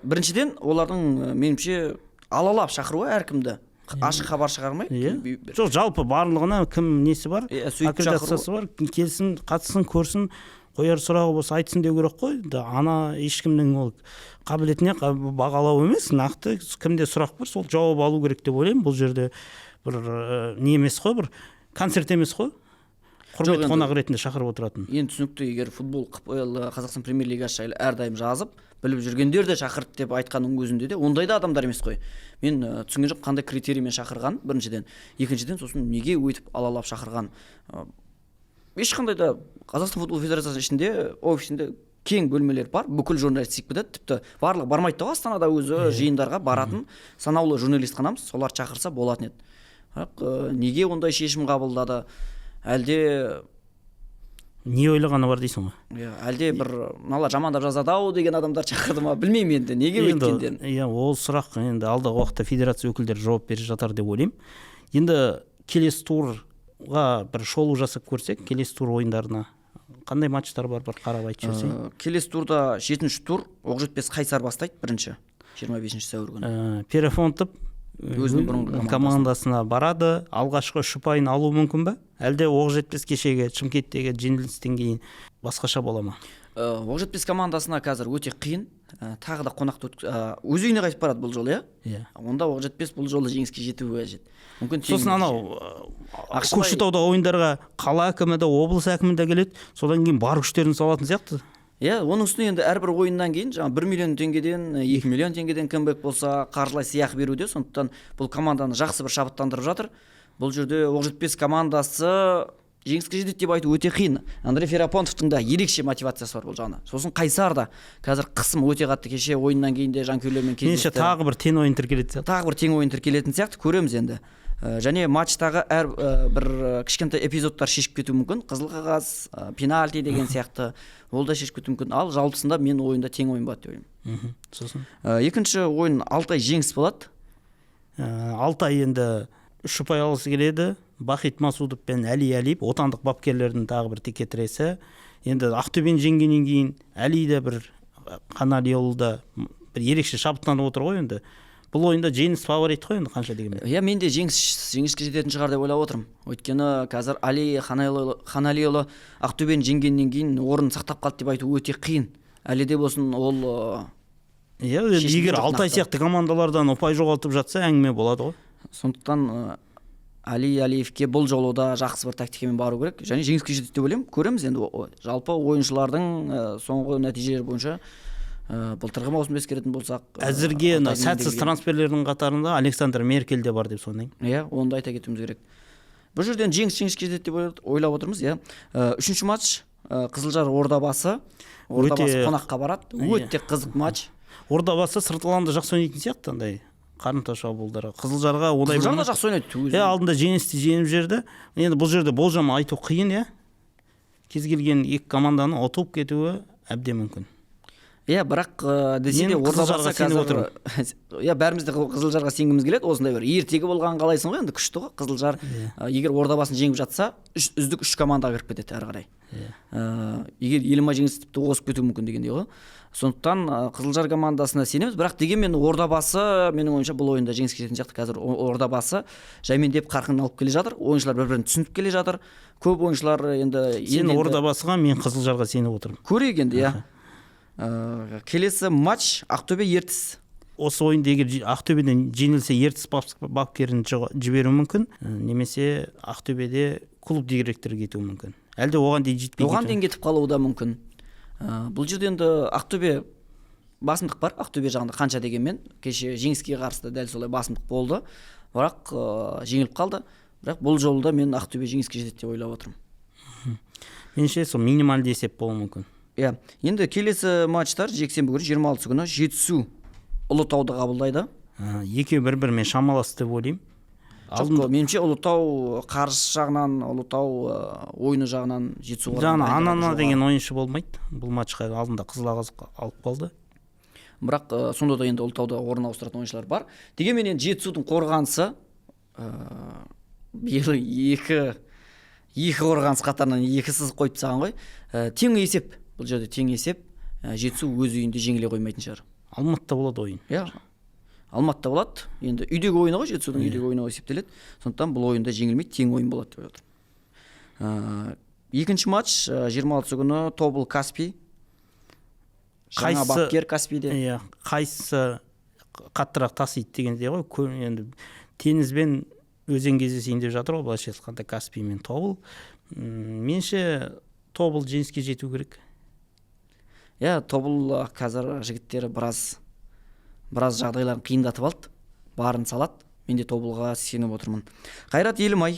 біріншіден олардың меніңше алалап шақыруы әркімді ашық хабар шығармай. Жоқ, жалпы барлығына кім несі бар, аккредитациясы бар, келсін, қатысын, көрсін, қояр сұрағы болса айтсын деу керек қой. Ана ешкімнің ол қабілетіне бағалау емес, нақты кімде сұрақ бар, сол жауап алу керек деп ойлаймын. Бұл жерде бір не емес қой, бір концерт емес қой. Құрметті қонақ ретінде шақырып отыратын. Енді түсінікті, егер футбол Қазақстан премьер-лигасы жайлы әрдайым жазып, біліп жүргендер де шақырды деп айтқанның өзінде де ондай да адамдар емес қой. Мен түсінген жоқ қандай критериймен шақырған, біріншіден. Екіншіден, сосын неге өйтіп алалап шақырған. Ешқандай да Қазақстан футбол федерациясының ішінде, офисінде кең бөлмелер бар, бүкіл журналистик бітеді, тіпті барлығы бармайды да, Астанада өзі жиындарға баратын санаулы журналист қанамыз, солар шақырса болатын еді. Бірақ неге ондай шешім қабылдады? Әлде не ойлағаны бар дейсің ғой? Әлде бір мынала жамандап жазады-ау деген адамдар шақырды ма? Білмеймін енді, неге өйткенден. Ол сұрақ енді алдағы уақытта федерация өкілдері жауап бере жатар деп ойлаймын. Енді келесі турға бір шолу жасап көрсек, келесі тур ойындарына қандай матчтар бар, бір қарап айтып жіберсең. Келесі турда 7-ші тур Оқжетпес Қайсар бастайды, бірінші 25 сәуір күні. Перефонтов өзінің бұрынғы командасына барады. Алғашқы 3 ұпайын алу мүмкін бе? Әлде Оқжетпес кешегі Шымкенттегі жеңілістен кейін басқаша бола ма? Оқжетпес командасына қазір өте қиын. Тағы да қонақты өз үйіне қайтып барады бұл жолы, Онда Оқжетпес бұл жолы жеңіске жетуі қажет. Мүмкін сосын анау Көкшетауда ойындарға қала әкімі де, облыс әкімі де келеді. Содан кейін бар күштерін салатын сияқты. Оның үстіне енді әрбір ойыннан кейін 1 миллион теңгеден, 2 миллион теңгеден кімбек болса қаржылай сыйақы беруде. Сондықтан бұл команданы жақсы бір шабыттандырып жатыр. Бұл жерде Оқжетпес командасы жеңіске жетеді деп айту өте қиын. Андрей Ферапонтовтың да ерекше мотивациясы бар бұл жағынан. Сосын Қайсар да қазір қысым өте қатты, кеше ойыннан кейін де жанкүйерлермен кездесті. Тағы бір тең ойын тіркелетін сияқты. Көреміз енді. Және матчтағы әр бір кішкентай эпизодтар шешіп кетуі мүмкін. Қызыл қағаз, пенальти деген сияқты ол да шешіп кетуі мүмкін. Ал жалпысында мен ойында тең ойын болады деп ойлаймын. Сосын екінші ойын Алтай жеңіс болады. Алтай енді 3 ұпай алғысы келеді. Бахит Масудов пен Әли Әлиев отандық бапкерлердің тағы бір текетіресі. Енді Ақтөбені жеңгеннен кейін Әли де бір Қаналиұлы да бір ерекше шабыттанып отыр ғой енді. Бұл ойында жеңіс фаворит қой енді қанша дегенмен. Мен де жеңіске жететін шығар деп ойлап отырмын. Өйткені қазір Али Қаналиұлы Ақтөбені жеңгеннен кейін орнын сақтап қалды деп айту өте қиын. Әлі де болсын ол егер Алтай сияқты командалардан ұпай жоғалтып жатса әңгіме болады ғой. Сондықтан Али Әлиевке бұл жолы да жақсы бір тактикамен бару керек. Және жеңіске жетеді деп ойлаймын. Көреміз енді жалпы ойыншылардың соңғы нәтижелері бойынша былтырғы маусымда ескеретін болсақ, әзірге сәтсіз трансферлердің қатарында Александр Меркель де бар деп сондай. Оны да айта кетуіміз керек. Бұл жерден жеңіске жетеді деп ойлап отырмыз, Үшінші матч Қызылжар Ордабасы. Ордабасы қонаққа барады. Өте қызық матч. Ордабасы сырт алаңда жақсы ойнайтын сияқты, андай қарымта шабуылдары. Қызылжарға ондай Қызылжар да жақсы ойнайды. Алдында жеңісті жеңіп жерді. Енді бұл жерде болжам айту қиын, кез келген екі команданың ұтылып кетуі әбден мүмкін. Бірақ десе де Ордабасы қазір бәріміз де Қызылжарға сенгіміз келеді. Осындай бір ертегі болған қалайсың ғой, енді күшті ғой. Қызылжар егер Ордабасын жеңіп жатса, үздік 3 командаға кіріп кетеді әрі қарай. Егер Еліма жеңіс тіпті озып кетуі мүмкін дегендей ғой. Сондықтан Қызылжар командасына сенеміз, бірақ дегенмен Ордабасы менің ойымша бұл ойында жеңіске жететін сияқты. Қазір Ордабасы жаймендеп қарқын алып келе жатыр. Ойыншылар бір-бірін түсініп келе жатыр. Көп ойыншылар енді сен Ордабасыға, мен Қызылжарға сеніп отырмын. Көрейік енді, Келесі матч Ақтөбе Ертіс. осы ойында егер Ақтөбеден жеңілсе ертіс бапкерін жіберуі мүмкін, немесе Ақтөбеде клуб директоры кетуі мүмкін. Әлде оған дейін жетпей оған дейін кетіп қалуы да мүмкін. Бұл жерде енді Ақтөбе басымдық бар. Ақтөбе жағында қанша дегенмен кеше жеңіске қарсы дәл солай басымдық болды, бірақ жеңіліп қалды. Бірақ бұл жолы да мен Ақтөбе жеңіске жетеді деп ойлап отырмын. Меніңше сол минималды есеп болуы мүмкін. Иә, енді келесі матчтар жексенбі күні 26 күні Жетісу Ұлытауды қабылдайды. Екеуі бір-бірімен шамалас деп ойлаймын. Жоқ, меніңше Ұлытау қаржы жағынан, Ұлытау ойыны жағынан Жетісуға жаңа Анана деген ойыншы болмайды. Бұл матчқа алдында қызыл қағаз алып қалды. Бірақ сонда да енді Ұлытауда орын ауыстыратын ойыншылар бар. Дегенмен енді Жетісудың қорғанысы биыл екі қорғаныс қатарынан екі сызық қойып тастаған ғой. Тең есеп. Бұл жерде тең есеп. Жетісу өз үйінде жеңіле қоймайтын шығар. Алматыда болады ойын. Иә. Алматыда болады. Енді үйдегі ойыны ғой, Жетісудың үйдегі ойыны есептеледі. Сондықтан бұл ойында жеңілмейді, тең ойын болады деп отырмын. Екінші матч 26 күні Тобыл Каспий. Жаңа бапкер Каспийде. Иә, қайсысы қаттырақ тасиды дегенде ғой. Енді теңізбен өзен кездесейін деп жатыр ғой, былайша айтқанда Каспий мен Тобыл. Менше Тобыл жеңіске жету керек. Иә, Тобыл қазір жігіттері біраз жағдайларын қиындатып алды. Барын салады. Мен де Тобылға сеніп отырмын. Қайрат Елімай.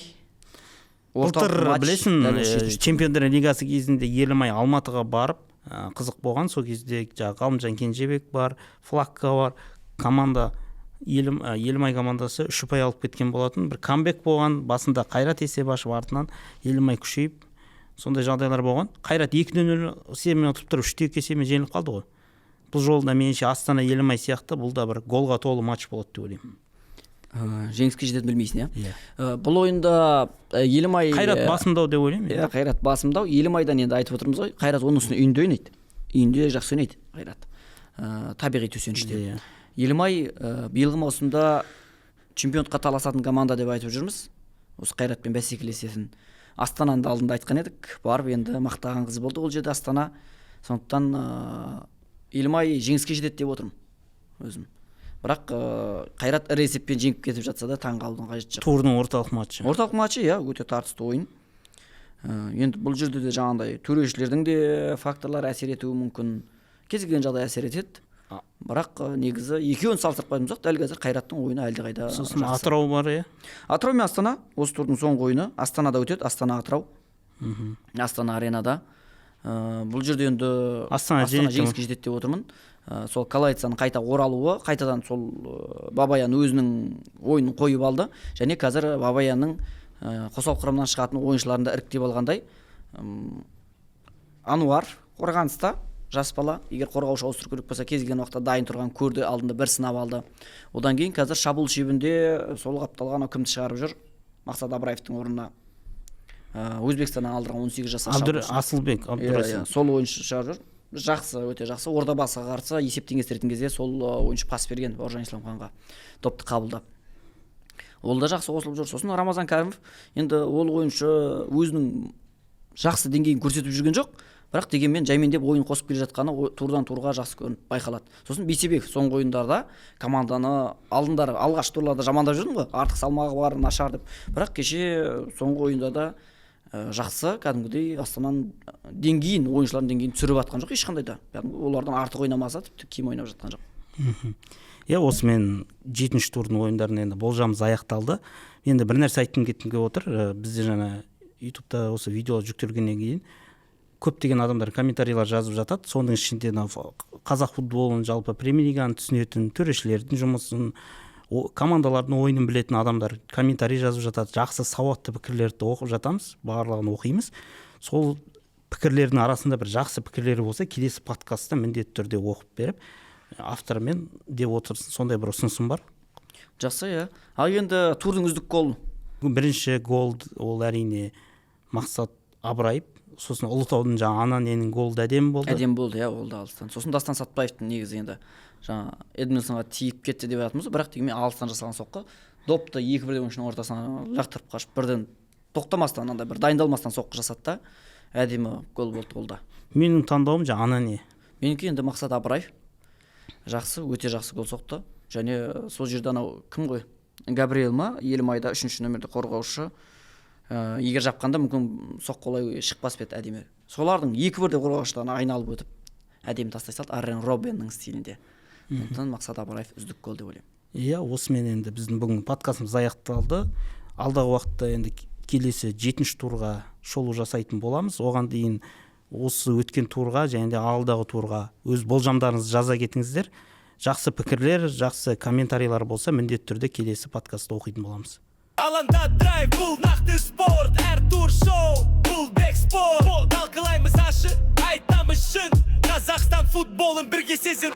Былтыр білесің, Чемпиондар лигасы кезінде Елімай Алматыға барып, қызық болған. Сол кезде Ғалымжан Кенжебек бар, Флакка бар. Команда Елімай командасы 3 ұпай алып кеткен болатын. Бір камбек болған, басында Қайрат есеп ашып, артынан Елімай күшейіп, сондай жағдайлар болған. Қайрат 2-0 есебімен ұтып тұрып 3-2 есебімен жеңіліп қалды ғой. Бұл жолда меніңше Астана Елімай сияқты бұл да бір голға толы матч болады деп ойлаймын. Жеңіске жететінін білмейсің, иә? Бұл ойында Елімай Қайрат басымдау деп ойлаймын. Иә, Қайрат басымдау. Елімайдан енді айтып отырмыз ғой. Қайрат оның үстіне үйінде ойнайды. Үйінде жақсы ойнайды Қайрат. Табиғи төсеніште. Елімай биылғы маусымда чемпиондыққа таласатын команда деп айтып жүрміз. Осы Қайратпен бәсекелесетін. Астананы да алдында айтқан едік. Барып енді мақтаған қыз болды ол жерде Астана. Сондықтан Елімай жеңіске жетеді деп отырмын өзім. Бірақ Қайрат ірі есеппен жеңіп кетіп жатса да таң қалудың қажеті жоқ. Турдың орталық матчы. Орталық матчы, иә, өте тартысты ойын. Енді бұл жерде де жаңағындай төрешілердің де факторлары әсер етуі мүмкін. Кез келген жағдай әсер етеді. Бірақ негізі екеуін салыстырып қоймасақ, дәл қазір Қайраттың ойыны әлдеқайда жақсы. Сосын Атырау бар, иә. Атырау мен Астана осы турдың соңғы ойыны Астанада өтеді, Астана Атырау. Астана аренада. Бұл жерде енді Астана жеңіске жетеді деп отырмын. Сол Калайцаның қайта оралуы, қайтадан сол Бабаян өзінің ойынын қойып алды. Және қазір Бабаянның қосалқы құрамынан шығатын ойыншыларында іріктеп алғандай. Ануар қорғаныста жас бала, егер қорғаушы ауыстыру керек болса, кез келген уақытта дайын тұрған, көрді, алдында бір сынап алды. Одан кейін қазір шабуыл шебінде сол қапталған кімді шығарып жүр? Мақсат Абраевтың орнына Өзбекстаннан алдырған 18 жасар Асылбек Абдурасимов. Сол ойыншы шығарып жүр. Жақсы, өте жақсы. Ордабасыға қарсы есеп теңестіретін кезде сол ойыншы пас берген Бауыржан Исламханға, топты қабылдап. Ол да жақсы қосылып жүр. Сосын Рамазан Кәрімов, енді ол ойыншы өзінің жақсы деңгейін көрсетіп жүрген жоқ, бірақ дегенмен жаймендеп ойын қосып келе жатқаны турдан турға жақсы көрініп байқалады. Сосын Бейсебеков соңғы ойындарда команданы алдындары алғаш турларда жамандап жүрдім ғой, артық салмағы бар, нашар деп. Бірақ кеше соңғы ойында да жақсы, кәдімгідей Астананың деңгейін, ойыншылардың деңгейін түсіріп жатқан жоқ ешқандай да. Олардан артық ойнамаса, тіпті кем ойнап жатқан жоқ. Иә, осымен 7-ші турдың ойындарын енді болжамымыз аяқталды. Енді бір нәрсе айтқым келіп отыр. Бізде жаңа ютубта осы видео жүктелгеннен кейін көптеген адамдар комментарийлер жазып жатады. Соның ішінде қазақ футболын, жалпы премьер-лиганы түсінетін, төрешілердің жұмысын, командалардың ойынын білетін адамдар комментарий жазып жатады. Жақсы сауатты пікірлерді оқып жатамыз, барлығын оқимыз. Сол пікірлердің арасында бір жақсы пікірлері болса, келесі подкастта міндетті түрде оқып беріп, авторымен деп отырсын. Сондай бір ұсынысым бар. Жақсы, иә. Ал енді турдың үздік голы. Бірінші гол ол әрине Мақсат Абраев. Сосын Ұлытаудың жаңа Ананенің голы да әдемі болды. Әдемі болды, иә, ол да алыстан. Сосын Дастан Сатпаевтың негізі енді жаңа Эдминсонға тиіп кетті деп жатырмыз, бірақ дегенмен алыстан жасаған соққы допты 2-1 ойыншының ортасына лақтырып қашып, бірден тоқтамастан, андай бір дайындалмастан соққы жасады да, әдемі гол болды ол да. Менің таңдауым жаңа Анане. Менікі енді Мақсат Абраев. жақсы, өте жақсы гол соқты. Және сол жерде анау кім ғой? Габриэл ма? Елімайда 3-ші нөмірде қорғаушы. Егер жапқанда мүмкін соққылай шықпас еді әдемі. Солардың екі бірде қорғаушыдан айналып өтіп әдемі тастай салды Аррен Роббеннің стилінде. Сондықтан Мақсат Абараев үздік гол деп ойлаймын. Иә, осымен енді біздің бүгін подкастымыз аяқталды. Алдағы уақытта енді келесі 7-ші турға шолу жасайтын боламыз. Оған дейін осы өткен турға және де алдағы турға өз болжамдарыңызды жаза кетіңіздер. Жақсы пікірлер, жақсы комментарийлар болса, міндетті түрде келесі подкастты оқитын боламыз. Алаңда драйв, бұл нақты спорт, әр тур шоу, бұл бек спорт. Талқылаймыз ашық, айтамыз шын, Қазақстан футболын бірге сезін.